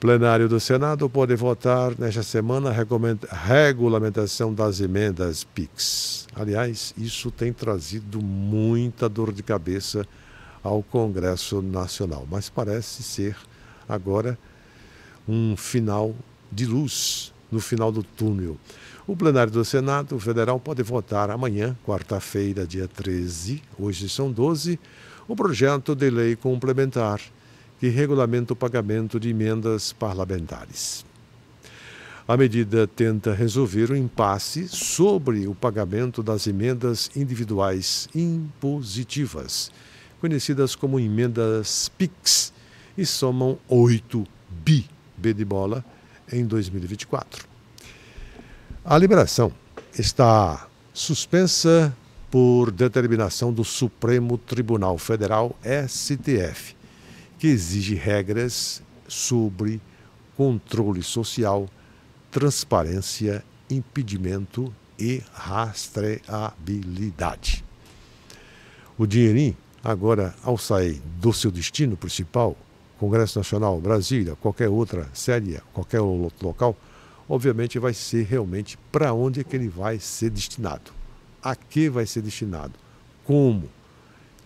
Plenário do Senado pode votar nesta semana a regulamentação das emendas PIX. Aliás, isso tem trazido muita dor de cabeça ao Congresso Nacional, mas parece ser agora um final de luz no final do túnel. O plenário do Senado Federal pode votar amanhã, quarta-feira, dia 13, hoje são 12, o projeto de lei complementar que regulamenta o pagamento de emendas parlamentares. A medida tenta resolver o impasse sobre o pagamento das emendas individuais impositivas, conhecidas como emendas PIX, e somam 8 bi de bola em 2024. A liberação está suspensa por determinação do Supremo Tribunal Federal, STF, que exige regras sobre controle social, transparência, impedimento e rastreabilidade. O dinheirinho, agora, ao sair do seu destino principal, Congresso Nacional, Brasília, qualquer outra sede, qualquer outro local, obviamente vai ser realmente para onde é que ele vai ser destinado. A que vai ser destinado? Como?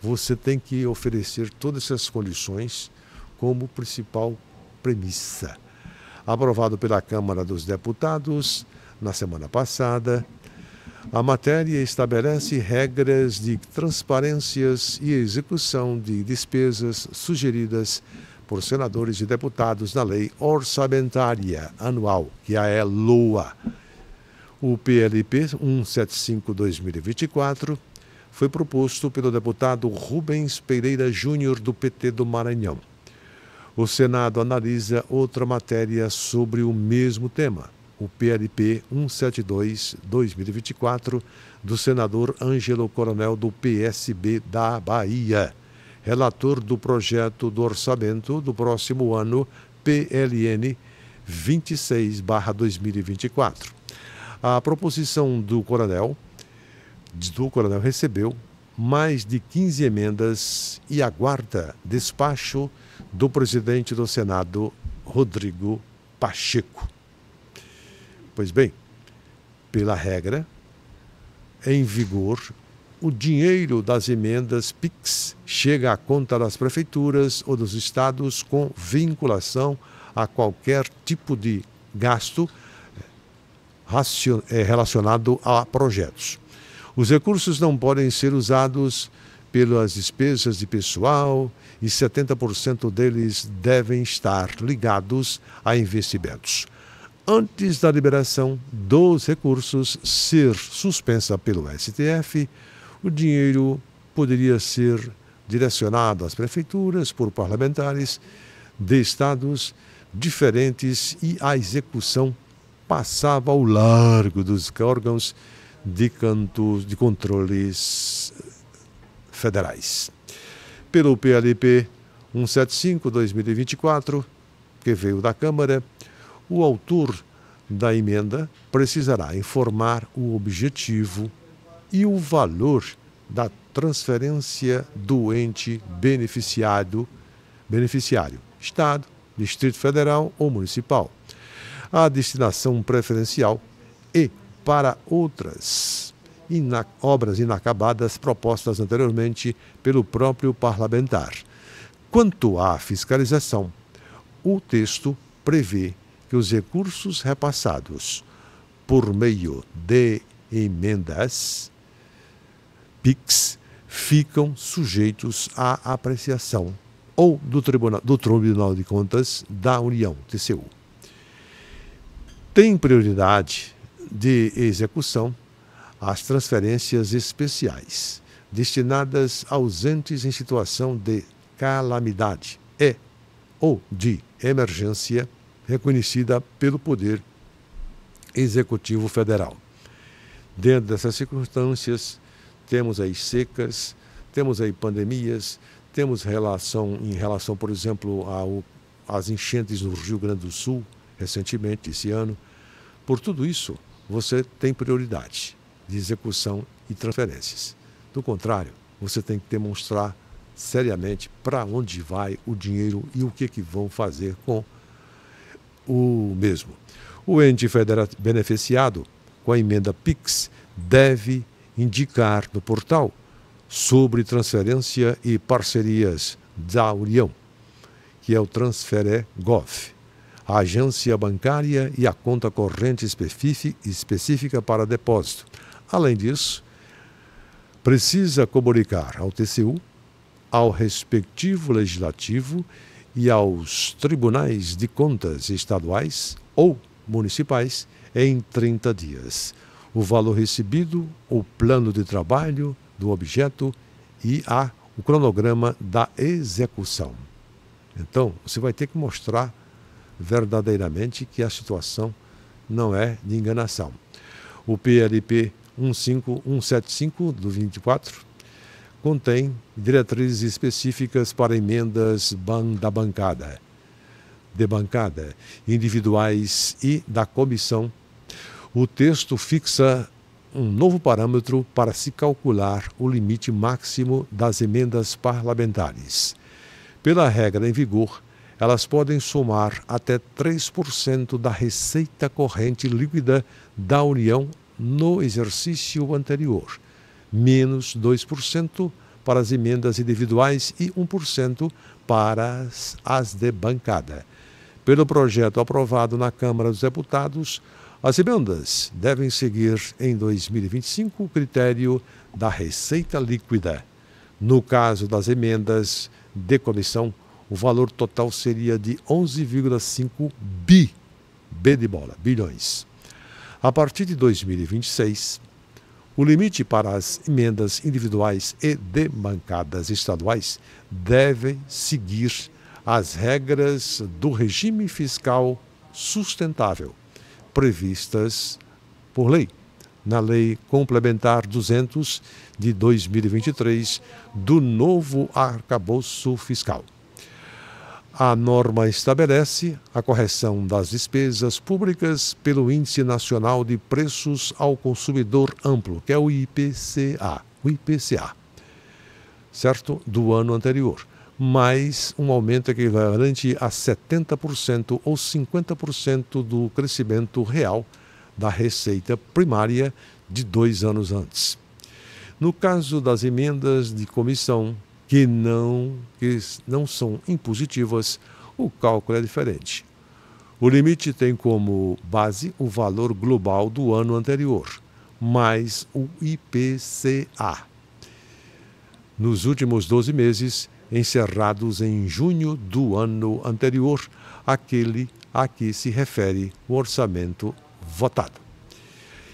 Você tem que oferecer todas essas condições como principal premissa. Aprovado pela Câmara dos Deputados na semana passada, a matéria estabelece regras de transparências e execução de despesas sugeridas por senadores e deputados na Lei Orçamentária Anual, que é a LOA. O PLP 175/2024 foi proposto pelo deputado Rubens Pereira Júnior, do PT do Maranhão. O Senado analisa outra matéria sobre o mesmo tema, o PLP 172/2024, do senador Ângelo Coronel, do PSB da Bahia, relator do projeto do orçamento do próximo ano, PLN 26/2024. A proposição do coronel recebeu mais de 15 emendas e aguarda despacho do presidente do Senado, Rodrigo Pacheco. Pois bem, pela regra em vigor, o dinheiro das emendas PIX chega à conta das prefeituras ou dos estados com vinculação a qualquer tipo de gasto relacionado a projetos. Os recursos não podem ser usados pelas despesas de pessoal e 70% deles devem estar ligados a investimentos. Antes da liberação dos recursos ser suspensa pelo STF, o dinheiro poderia ser direcionado às prefeituras por parlamentares de estados diferentes e a execução passava ao largo dos órgãos de controles federais. Pelo PLP 175/2024, que veio da Câmara, o autor da emenda precisará informar o objetivo e o valor da transferência do ente beneficiário, Estado, Distrito Federal ou Municipal, a destinação preferencial e para outras obras inacabadas propostas anteriormente pelo próprio parlamentar. Quanto à fiscalização, o texto prevê que os recursos repassados por meio de emendas PIX ficam sujeitos à apreciação ou do Tribunal de Contas da União, TCU. Tem prioridade de execução as transferências especiais destinadas aos entes em situação de calamidade ou de emergência reconhecida pelo Poder Executivo Federal. Dentro dessas circunstâncias, temos aí secas, temos aí pandemias, temos em relação, por exemplo, às enchentes no Rio Grande do Sul, recentemente, esse ano. Por tudo isso, você tem prioridade de execução e transferências. Do contrário, você tem que demonstrar seriamente para onde vai o dinheiro e o que vão fazer com o mesmo. O ente beneficiado com a emenda PIX deve indicar no portal sobre transferência e parcerias da União, que é o Transfere.gov, a agência bancária e a conta corrente específica para depósito. Além disso, precisa comunicar ao TCU, ao respectivo legislativo e aos tribunais de contas estaduais ou municipais em 30 dias o valor recebido, o plano de trabalho do objeto e o cronograma da execução. Então, você vai ter que mostrar verdadeiramente que a situação não é de enganação. O PLP 15175 do 24 contém diretrizes específicas para emendas da bancada, de bancada, individuais e da comissão. O texto fixa um novo parâmetro para se calcular o limite máximo das emendas parlamentares. Pela regra em vigor, elas podem somar até 3% da receita corrente líquida da União no exercício anterior, menos 2% para as emendas individuais e 1% para as de bancada. Pelo projeto aprovado na Câmara dos Deputados, as emendas devem seguir em 2025 o critério da receita líquida. No caso das emendas de comissão, o valor total seria de 11,5 bilhões. A partir de 2026, o limite para as emendas individuais e de bancadas estaduais deve seguir as regras do regime fiscal sustentável previstas por lei, na Lei Complementar 200 de 2023 do novo arcabouço fiscal. A norma estabelece a correção das despesas públicas pelo Índice Nacional de Preços ao Consumidor Amplo, que é o IPCA, certo? Do ano anterior, mais um aumento equivalente a 70% ou 50% do crescimento real da receita primária de 2 anos antes. No caso das emendas de comissão, que não são impositivas, o cálculo é diferente. O limite tem como base o valor global do ano anterior, mais o IPCA. Nos últimos 12 meses, encerrados em junho do ano anterior, aquele a que se refere o orçamento votado.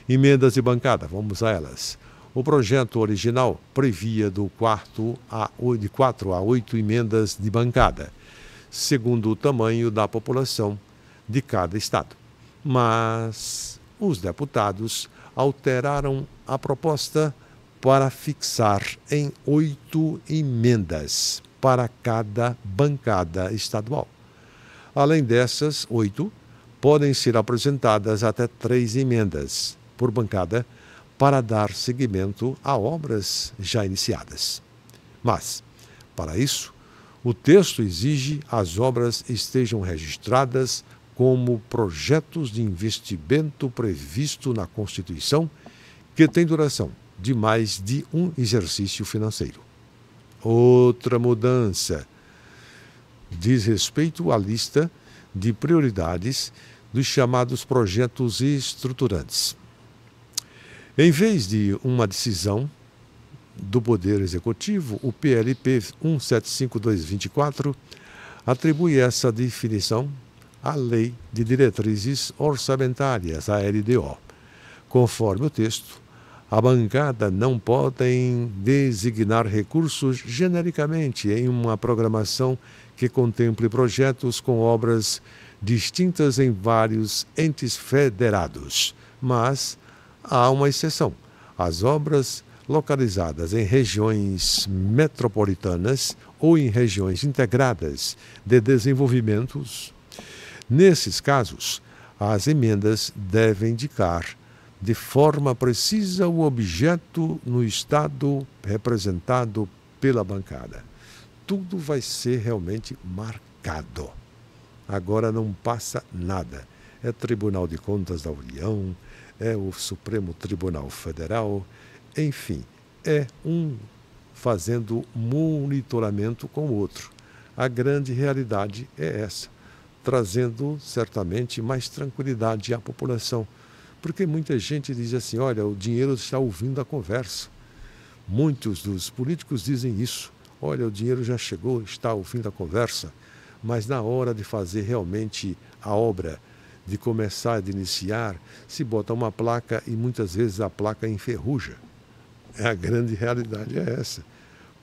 Emendas de bancada, vamos a elas. O projeto original previa de 4 a 8 emendas de bancada, segundo o tamanho da população de cada estado. Mas os deputados alteraram a proposta para fixar em 8 emendas para cada bancada estadual. Além dessas 8, podem ser apresentadas até 3 emendas por bancada para dar seguimento a obras já iniciadas. Mas, para isso, o texto exige as obras estejam registradas como projetos de investimento previsto na Constituição, que tem duração de mais de um exercício financeiro. Outra mudança diz respeito à lista de prioridades dos chamados projetos estruturantes. Em vez de uma decisão do Poder Executivo, o PLP 1752/24 atribui essa definição à Lei de Diretrizes Orçamentárias, a LDO. Conforme o texto, a bancada não pode designar recursos genericamente em uma programação que contemple projetos com obras distintas em vários entes federados, mas há uma exceção: as obras localizadas em regiões metropolitanas ou em regiões integradas de desenvolvimentos. Nesses casos, as emendas devem indicar de forma precisa o objeto no estado representado pela bancada. Tudo vai ser realmente marcado. Agora não passa nada. É Tribunal de Contas da União, é o Supremo Tribunal Federal, enfim, é um fazendo monitoramento com o outro. A grande realidade é essa, trazendo certamente mais tranquilidade à população. Porque muita gente diz assim, olha, o dinheiro está ouvindo a conversa. Muitos dos políticos dizem isso. Olha, o dinheiro já chegou, está ouvindo a conversa. Mas na hora de fazer realmente a obra, de começar, de iniciar, se bota uma placa e muitas vezes a placa enferruja. A grande realidade é essa.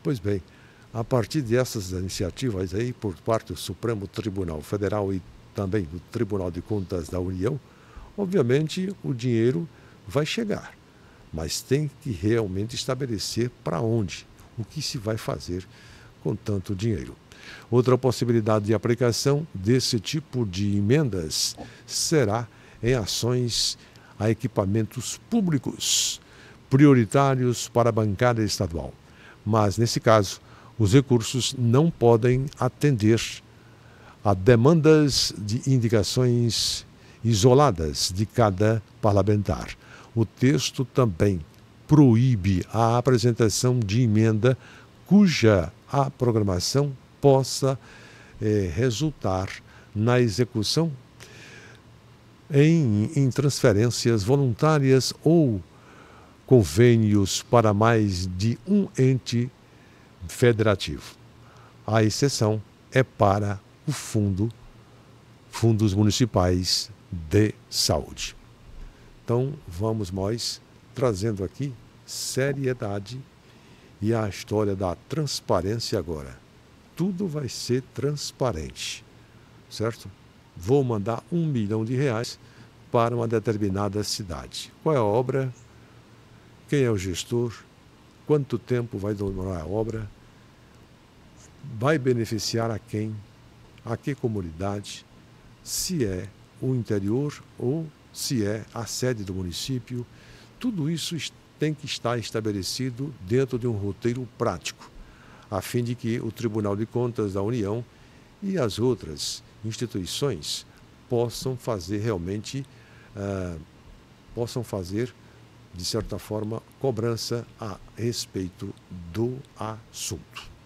Pois bem, a partir dessas iniciativas aí, por parte do Supremo Tribunal Federal e também do Tribunal de Contas da União, obviamente o dinheiro vai chegar, mas tem que realmente estabelecer para onde, o que se vai fazer com tanto dinheiro. Outra possibilidade de aplicação desse tipo de emendas será em ações a equipamentos públicos prioritários para a bancada estadual. Mas, nesse caso, os recursos não podem atender a demandas de indicações isoladas de cada parlamentar. O texto também proíbe a apresentação de emenda cuja a programação possa resultar na execução em transferências voluntárias ou convênios para mais de um ente federativo. A exceção é para o fundos municipais de saúde. Então, vamos nós trazendo aqui seriedade e a história da transparência agora. Tudo vai ser transparente, certo? Vou mandar R$1 milhão para uma determinada cidade. Qual é a obra? Quem é o gestor? Quanto tempo vai demorar a obra? Vai beneficiar a quem? A que comunidade? Se é o interior ou se é a sede do município? Tudo isso tem que estar estabelecido dentro de um roteiro prático, a fim de que o Tribunal de Contas da União e as outras instituições possam fazer realmente, de certa forma, cobrança a respeito do assunto.